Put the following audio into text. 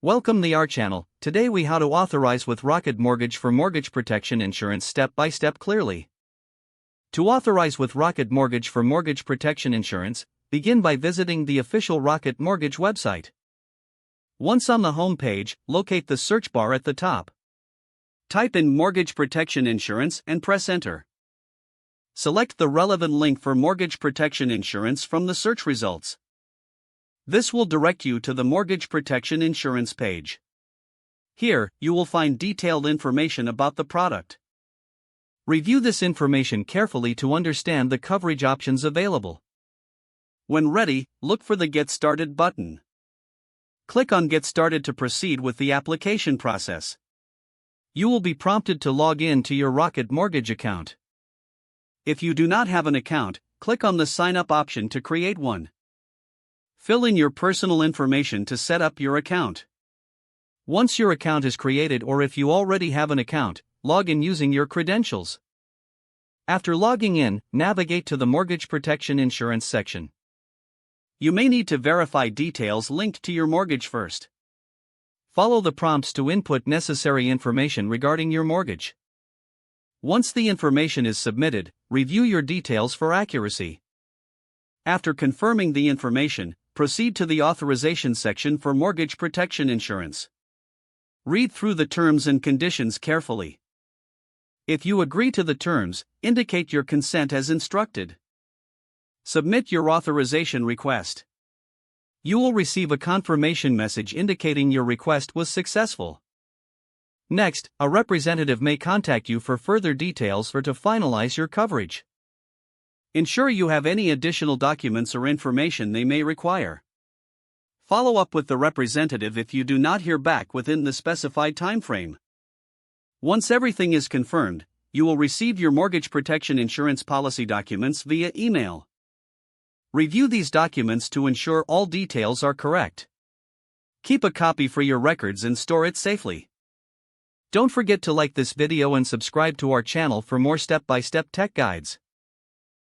Welcome to our channel. Today we how to authorize with Rocket Mortgage for mortgage protection insurance step by step clearly. To authorize with Rocket Mortgage for mortgage protection insurance, begin by visiting the official Rocket Mortgage website. Once on the home page, locate the search bar at the top. Type in mortgage protection insurance and press enter. Select the relevant link for mortgage protection insurance from the search results. This will direct you to the mortgage protection insurance page. Here, you will find detailed information about the product. Review this information carefully to understand the coverage options available. When ready, look for the Get Started button. Click on Get Started to proceed with the application process. You will be prompted to log in to your Rocket Mortgage account. If you do not have an account, click on the Sign Up option to create one. Fill in your personal information to set up your account. Once your account is created, or if you already have an account, log in using your credentials. After logging in, navigate to the Mortgage Protection Insurance section. You may need to verify details linked to your mortgage first. Follow the prompts to input necessary information regarding your mortgage. Once the information is submitted, review your details for accuracy. After confirming the information, proceed to the authorization section for mortgage protection insurance. Read through the terms and conditions carefully. If you agree to the terms, indicate your consent as instructed. Submit your authorization request. You will receive a confirmation message indicating your request was successful. Next, a representative may contact you for further details or to finalize your coverage. Ensure you have any additional documents or information they may require. Follow up with the representative if you do not hear back within the specified time frame. Once everything is confirmed, you will receive your mortgage protection insurance policy documents via email. Review these documents to ensure all details are correct. Keep a copy for your records and store it safely. Don't forget to like this video and subscribe to our channel for more step-by-step tech guides.